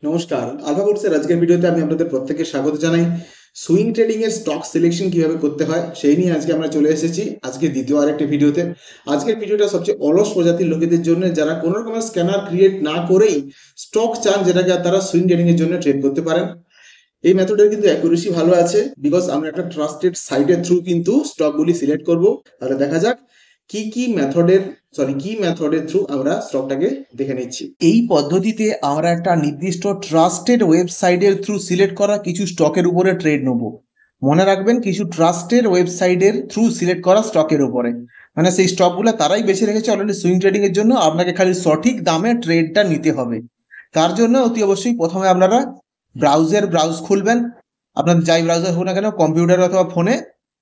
নমস্কার, আলফা কোর্সের আজকের ভিডিওতে আমি আপনাদের প্রত্যেককে স্বাগত জানাই। সুইং ট্রেডিং এর স্টক সিলেকশন কিভাবে করতে হয় সেই নিয়ে আজকে আমরা চলে এসেছি আজকে দ্বিতীয় আরেকটি ভিডিওতে। আজকের ভিডিওটা সবচেয়ে অলস প্রজাতির লোকেদের জন্য, যারা কোনো রকমের স্ক্যানার ক্রিয়েট না করেই স্টক চান, যেটাকে তারা সুইং ট্রেডিং এর জন্য ট্রেড করতে পারেন। এই মেথডের কিন্তু অ্যাকুরেসি ভালো আছে, বিকজ আমরা একটা ট্রাস্টেড সাইটের থ্রু কিন্তু স্টকগুলি সিলেক্ট করব। তাহলে দেখা যাক কি মেথডের থ্রু আমরা স্টকটাকে দেখে নিচ্ছি। এই পদ্ধতিতে আমরা একটা নির্দিষ্ট ট্রাস্টেড ওয়েবসাইটের থ্রু সিলেক্ট করা কিছু স্টকের উপরে ট্রেড নেব। মনে রাখবেন, কিছু ট্রাস্টেড ওয়েবসাইটের থ্রু সিলেক্ট করা স্টকের উপরে, মানে সেই স্টকগুলো তারাই বেছে রেখেছে অলরেডি সুইং ট্রেডিং এর জন্য। আপনাকে খালি সঠিক দামে ট্রেডটা নিতে হবে। তার জন্য অতি অবশ্যই প্রথমে আপনারা ব্রাউজ খুলবেন, আপনাদের যাই ব্রাউজার হোক না কেন, কম্পিউটার অথবা ফোনে।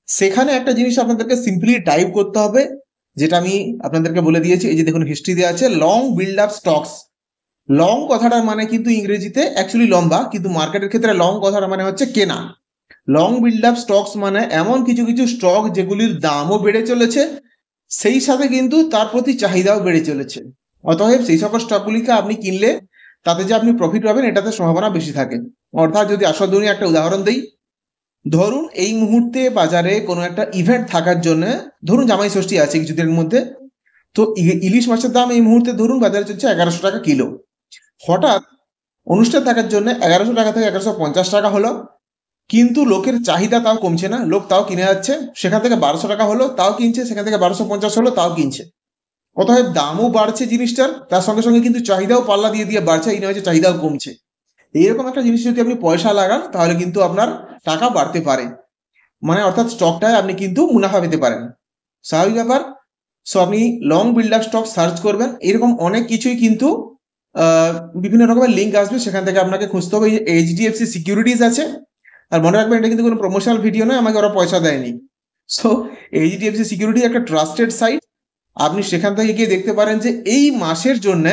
সেখানে একটা জিনিস আপনাদেরকে সিম্পলি টাইপ করতে হবে, যেটা আমি আপনাদেরকে বলে দিয়েছি। এই যে দেখুন, হিস্ট্রি দেওয়া আছে long build up stocks. Long কথাটার মানে কিন্তু ইংরেজিতে অ্যাকচুয়ালি লম্বা, কিন্তু মার্কেটের ক্ষেত্রে লং কথাটা মানে হচ্ছে কেনা। লং বিল্ড আপ স্টকস মানে এমন কিছু কিছু স্টক যেগুলির দামও বেড়ে চলেছে, সেই সাথে কিন্তু তার প্রতি চাহিদাও বেড়ে চলেছে। অতএব সেই সকল স্টকগুলিকে আপনি কিনলে তাতে যে আপনি প্রফিট পাবেন, এটাতে সম্ভাবনা বেশি থাকে। অর্থাৎ যদি আসল দুনিয়া একটা উদাহরণ দিই, ধরুন এই মুহূর্তে বাজারে কোনো একটা ইভেন্ট থাকার জন্য, ধরুন জামাই ষষ্ঠী আছে কিছুদিনের মধ্যে, তো ইলিশ মাছের দাম এই মুহূর্তে ধরুন বাজারে চলছে 1100 টাকা কিলো। হঠাৎ অনুষ্ঠান থাকার জন্য 1100 টাকা থেকে 1150 টাকা হলো, কিন্তু লোকের চাহিদা তাও কমছে না, লোক তাও কিনে যাচ্ছে। সেখান থেকে 1200 টাকা হলো, তাও কিনছে। সেখান থেকে 1250 হলো, তাও কিনছে। অতএব দামও বাড়ছে জিনিসটার, তার সঙ্গে সঙ্গে কিন্তু চাহিদাও পাল্লা দিয়ে দিয়ে বাড়ছে, এই নয় যে চাহিদাও কমছে। এইরকম একটা জিনিস যদি আপনি পয়সা লাগান, তাহলে কিন্তু আপনার টাকা বাড়তে পারে, মানে অর্থাৎ স্টকটায় আপনি কিন্তু মুনাফা পেতে পারেন। স্বাভাবিক ব্যাপার। সো আপনি long build up stock search করবেন, এরকম অনেক কিছুই কিন্তু বিভিন্ন রকমের লিঙ্ক আসবে, সেখান থেকে আপনাকে খুঁজতে হবে। এইচডিএফসি সিকিউরিটিজ আছে, আর মনে রাখবেন এটা কিন্তু কোনো প্রমোশনাল ভিডিও নয়, আমাকে ওরা পয়সা দেয়নি। সো এইচডিএফসি সিকিউরিটি একটা ট্রাস্টেড সাইট, আপনি সেখান থেকে গিয়ে দেখতে পারেন যে এই মাসের জন্য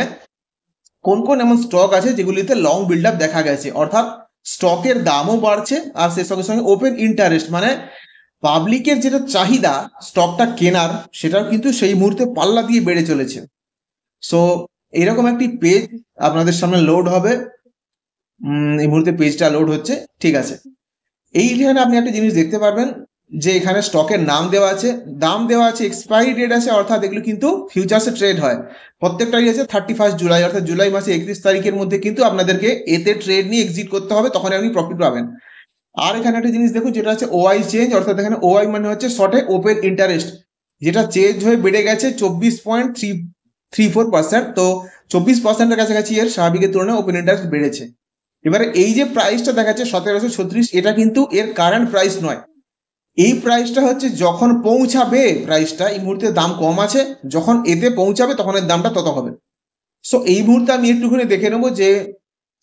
কোন কোন এমন স্টক আছে যেগুলিতে লং বিল্ড আপ দেখা গেছে, অর্থাৎ স্টকের দামও বাড়ছে, আর সে সঙ্গে সঙ্গে ওপেন ইন্টারেস্ট, মানে পাবলিকের যেটা চাহিদা স্টকটা কেনার, সেটাও কিন্তু সেই মুহূর্তে পাল্লা দিয়ে বেড়ে চলেছে। সো এরকম একটি পেজ আপনাদের সামনে লোড হবে। এই মুহূর্তে পেজটা লোড হচ্ছে, ঠিক আছে। এইখানে আপনি একটা জিনিস দেখতে পারবেন যে এখানে স্টকের নাম দেওয়া আছে, দাম দেওয়া আছে, এক্সপায়ারি ডেট আছে, অর্থাৎ এগুলো কিন্তু ফিউচার্সে ট্রেড হয়। প্রত্যেকটাই আছে 31 জুলাই, অর্থাৎ জুলাই মাসে 31 তারিখের মধ্যে কিন্তু আপনাদেরকে এতে ট্রেড নিয়ে এক্সিট করতে হবে, তখন আপনি প্রফিট পাবেন। আর এখানে একটা জিনিস দেখুন, যেটা আছে ওআই চেঞ্জ, অর্থাৎ এখানে ওআই মানে হচ্ছে শর্টে ওপেন ইন্টারেস্ট, যেটা চেঞ্জ হয়ে বেড়ে গেছে 24.34%। তো 24%-এর কাছাকাছি এর স্বাভাবিকের তুলনায় ওপেন ইন্টারেস্ট বেড়েছে। এবারে এই যে প্রাইসটা দেখাচ্ছে 1736, এটা কিন্তু এর কারেন্ট প্রাইস নয়। এই প্রাইসটা হচ্ছে যখন পৌঁছাবে, প্রাইসটা এই মুহূর্তে দাম কম আছে, যখন এতে পৌঁছাবে তখন এর দামটা তত হবে। সো এই মুহূর্তে আমি একটুখানি দেখে নেবো যে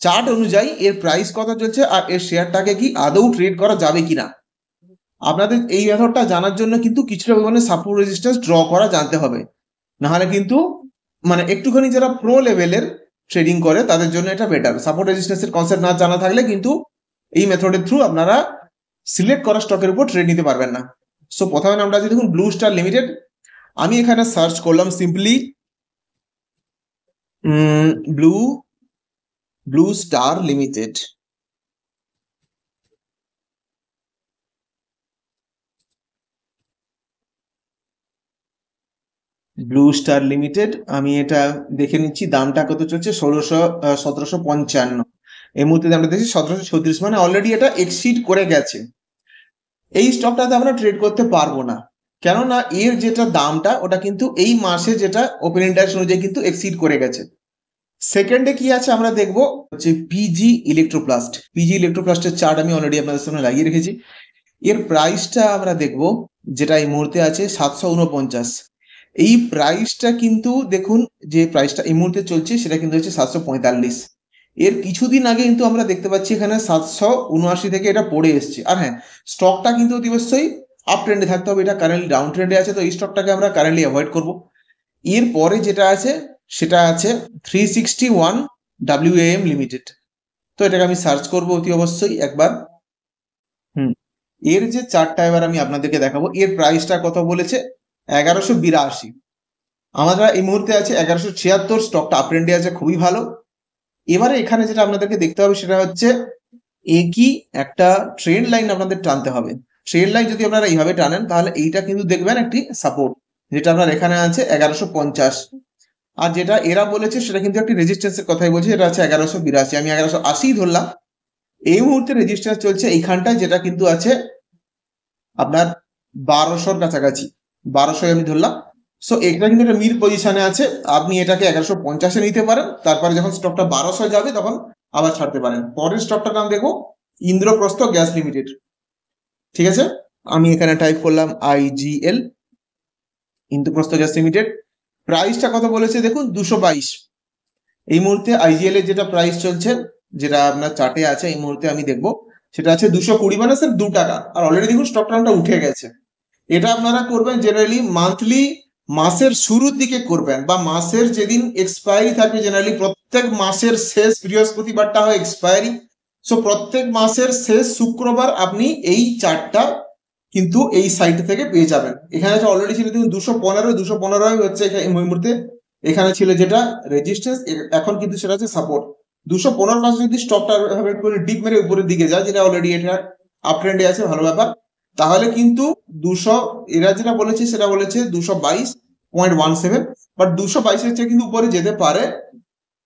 চার্ট অনুযায়ী এর প্রাইস কত চলছে, আর এর শেয়ারটাকে কি আদৌ ট্রেড করা যাবে কিনা। আপনাদের এই মেথডটা জানার জন্য কিন্তু কিছুটা পরিমাণে সাপোর্ট রেজিস্ট্যান্স ড্র করা জানতে হবে, নাহলে কিন্তু মানে একটুখানি যারা প্রো লেভেলের ট্রেডিং করে তাদের জন্য এটা বেটার। সাপোর্ট রেজিস্ট্যান্সের কনসেপ্ট না জানা থাকলে কিন্তু এই মেথডের থ্রু আপনারা সিলেক্ট করা স্টকের উপর ট্রেড নিতে পারবেন না। সো প্রথমে আমরা যদি দেখুন ব্লু স্টার লিমিটেড, আমি এখানে সার্চ করলাম simply blue star limited. Blue star limited, আমি এটা দেখে নিচ্ছি দামটা কত চলছে। 1755। এই মুহূর্তে আমরা দেখছি 1736, মানে অলরেডি এটা এক্সিড করে গেছে। এই স্টকটাতে আমরা ট্রেড করতে পারবো না, কেননা এর যেটা দামটা ওটা কিন্তু এই মাসে যেটা ওপেন ইন্টারেস্ট অনুযায়ী কিন্তু এক্সিড করে গেছে। সেকেন্ডে কি আছে আমরা দেখবো হচ্ছে পিজি ইলেকট্রোপ্লাস্ট। পিজি ইলেকট্রোপ্লাস্টের চার্ট আমি অলরেডি আপনাদের সামনে লাগিয়ে রেখেছি। এর প্রাইসটা আমরা দেখবো, যেটা এই মুহূর্তে আছে 749। এই প্রাইসটা কিন্তু দেখুন, যে প্রাইসটা এই মুহূর্তে চলছে সেটা কিন্তু হচ্ছে 745। এর কিছুদিন আগে কিন্তু আমরা দেখতে পাচ্ছি এখানে 779 থেকে এটা পড়ে এসছে। আর হ্যাঁ, স্টকটা কিন্তু অতি অবশ্যই আপ ট্রেন্ডে থাকতে হবে, এটা কারেন্টলি ডাউন ট্রেন্ডে আছে, তো এই স্টকটাকে আমরা কারেন্টলি অ্যাভয়েড করবো। এর পরে যেটা আছে সেটা আছে 361 WAM লিমিটেড, তো এটাকে আমি সার্চ করবো অতি অবশ্যই একবার। এর যে চার্টটা এবার আমি আপনাদেরকে দেখাবো, এর প্রাইসটা কত বলেছে 1182। আমরা এই মুহূর্তে আছে 1176, স্টকটা আপ ট্রেন্ডে আছে, খুবই ভালো। এবারে এখানে যেটা আপনাদেরকে দেখতে হবে সেটা হচ্ছে একই একটা ট্রেন্ড লাইন আপনাদের টানতে হবে। ট্রেন্ড লাইন যদি আপনারা এইভাবে টানেন তাহলে এইটা কিন্তু দেখবেন একটি সাপোর্ট, যেটা আপনার এখানে আছে 1150, আর যেটা এরা বলেছে সেটা কিন্তু একটি রেজিস্ট্যান্সের কথাই বলছে, যেটা আছে 1182। আমি 1180 ধরলাম। এই মুহূর্তে রেজিস্ট্যান্স চলছে এইখানটায়, যেটা কিন্তু আছে আপনার 1200-র কাছাকাছি, 1200 আমি ধরলাম। সো এটা কিন্তু একটা মিড পজিশনে আছে, আপনি এটাকে 1150-এ নিতে পারেন, তারপরে যখন স্টকটা 1200 যাবে তখন আবার ছাড়তে পারেন। পরের স্টকটার নাম দেখো ইন্দ্রপ্রস্থ গ্যাস লিমিটেড। ঠিক আছে, আমি এখানে টাইপ করলাম IGL, ইন্দ্রপ্রস্থ গ্যাস লিমিটেড। প্রাইসটা কত বলেছে দেখুন, 222। এই মুহূর্তে IGL এর যেটা প্রাইস চলছে, যেটা আপনার চার্টে আছে এই মুহূর্তে আমি দেখবো, সেটা আছে 220, মানে স্যার 2 টাকা। আর অলরেডি দেখুন স্টক টার্নটা উঠে গেছে। এটা আপনারা করবেন জেনারেলি মান্থলি, মাসের শুরুর দিকে করবেন, বা মাসের যেদিন এক্সপায়ারি থাকবে, জেনারেলি প্রত্যেক মাসের শেষ বৃহস্পতিবারটা হয় এক্সপায়ারি। সো প্রত্যেক মাসের শেষ শুক্রবার আপনি এই চার্টটা কিন্তু এই সাইট থেকে পেয়ে যাবেন। এখানে অলরেডি ছিল দেখুন 215 হচ্ছে এই মুহূর্তে। এখানে ছিল যেটা রেজিস্ট্যান্স, এখন কিন্তু সেটা হচ্ছে সাপোর্ট। 215 মাস যদি স্টকটা করে ডিপ মেরে উপরের দিকে যায়, যেটা অলরেডি এটা আপ ট্রেন্ডে আছে, ভালো ব্যাপার। তাহলে কিন্তু 200, এরা যেটা বলেছে সেটা বলেছে 222.17, বাট 222-এর চেয়ে কিন্তু উপরে যেতে পারে।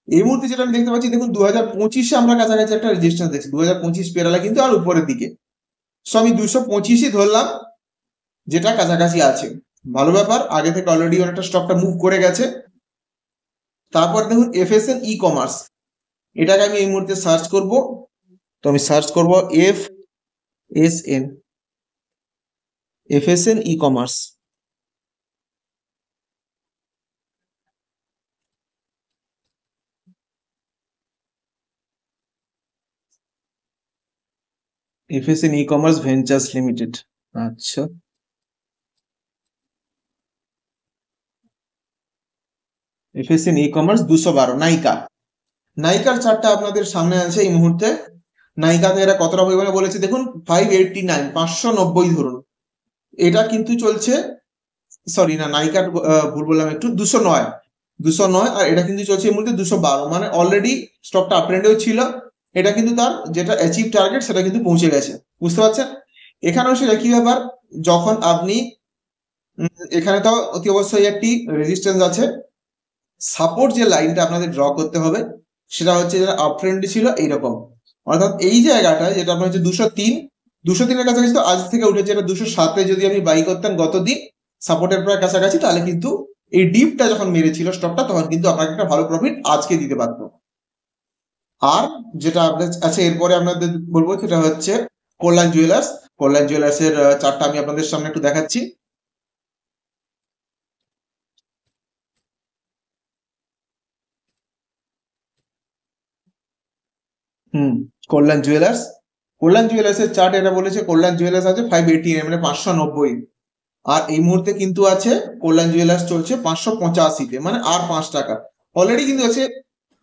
এই মুহূর্তে যেটা আমি দেখতে পাচ্ছি দেখুন 2025-এ আমরা কাছাকাছি একটা রেজিস্ট্যান্স দেখছি, 2025 পেরালে কিন্তু আর উপরের দিকে। সো আমি 225-ই ধরলাম, যেটা কাছাকাছি আছে, ভালো ব্যাপার। আগে থেকে অলরেডি অনেকটা স্টকটা মুভ করে গেছে। তারপর দেখুন FSN ই কমার্স, এটাকে আমি এই মুহূর্তে সার্চ করব। তো আমি সার্চ করব FSN e commerce. FSN e commerce ventures limited. আচ্ছা, FSN ই কমার্স 212, নাইকার চার্টটা আপনাদের সামনে আছে এই মুহূর্তে। নাইকাতে এরা কতটা পরিমাণে বলেছে দেখুন, 589, 590 ধরুন। এটা কিন্তু চলছে, সরি না, নাইকার ভুল বললাম একটু, 209, আর এটা কিন্তু চলছে এই মুহূর্তে 212, মানে অলরেডি স্টকটা আপ ট্রেন্ডেও ছিল। এটা কিন্তু তার যেটা অ্যাচিভ টার্গেট সেটা কিন্তু পৌঁছে গেছে, বুঝতে পারছেন। এখানেও সেটা কি ব্যাপার, যখন আপনি এখানে তো অতি অবশ্যই একটি রেজিস্ট্যান্স আছে, সাপোর্ট যে লাইনটা আপনাদের ড্র করতে হবে সেটা হচ্ছে যেটা আপ ট্রেন্ডে ছিল এইরকম, অর্থাৎ এই জায়গাটা যেটা আপনার হচ্ছে 203-এর কাছাকাছি, তো আজ থেকে উঠেছে এটা 207-এ। যদি আপনি বাই করতেন গত দিন সাপোর্টের প্রায় কাছাকাছি, তাহলে কিন্তু এই ডিপটা যখন মেরেছিল স্টকটা, তখন কিন্তু আপনাকে একটা ভালো প্রফিট আজকে দিতে পারতো। আর যেটা আপনার আছে এরপরে আপনাদের বলবো সেটা হচ্ছে কল্যাণ জুয়েলার্সের চার্টটা আমি আপনাদের সামনে একটু দেখাচ্ছি। কল্যাণ জুয়েলার্সের চার্ট এটা বলেছে, কল্যাণ জুয়েলার্স আছে 580, মানে 590। আর এই মুহূর্তে কিন্তু আছে কল্যাণ জুয়েলার্স চলছে 585-তে, মানে আর 5 টাকা অলরেডি কিন্তু আছে,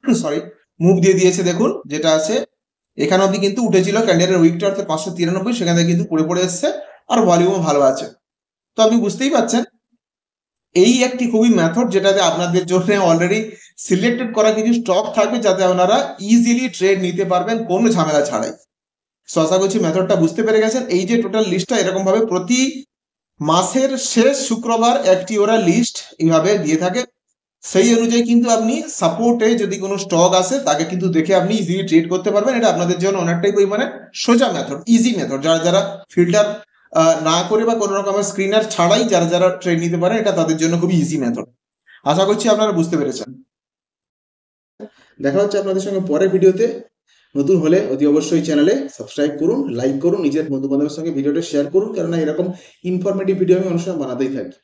সরি, মুভ দিয়ে দিয়েছে। দেখুন যেটা আছে এখানে অব্দি কিন্তু উঠেছিল ক্যান্ডেলের উইকটা, অর্থাৎ 593, সেখান থেকে কিন্তু পড়ে এসছে, আর ভলিউমও ভালো আছে। তো আপনি বুঝতেই পারছেন এই একটি খুবই মেথড, যেটাতে আপনাদের জন্য অলরেডি সিলেক্টেড করা কিছু স্টক থাকবে, যাতে আপনারা ইজিলি ট্রেড নিতে পারবেন কোনো ঝামেলা ছাড়াই। সো আশা করছি মেথডটা বুঝতে পেরে গেছেন। এই যে টোটাল লিস্টটা এরকম ভাবে প্রতি মাসের শেষ শুক্রবার একটি ওরা লিস্ট এইভাবে দিয়ে থাকে, সেই অনুযায়ী কিন্তু আপনি সাপোর্টে যদি কোনো স্টক আসে তাকে কিন্তু দেখে আপনি ইজিলি ট্রেড করতে পারবেন। এটা আপনাদের জন্য অনেকটাই পরিমাণে সোজা মেথড, ইজি মেথড। যারা ফিল্টার না করে বা কোনো রকমের স্ক্রিনার ছাড়াই যারা ট্রেড নিতে পারেন, এটা তাদের জন্য খুবই ইজি মেথড। আশা করছি আপনারা বুঝতে পেরেছেন। দেখা হচ্ছে আপনাদের সঙ্গে পরের ভিডিওতে। নতুন হলে অতি অবশ্যই চ্যানেলে সাবস্ক্রাইব করুন, লাইক করুন, নিজের বন্ধু বান্ধবের সঙ্গে ভিডিওটা শেয়ার করুন, কেননা এরকম ইনফরমেটিভ ভিডিও আমি অনুষ্ঠান বানাতেই থাকি।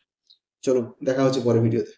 চলো দেখা হচ্ছে পরের ভিডিওতে।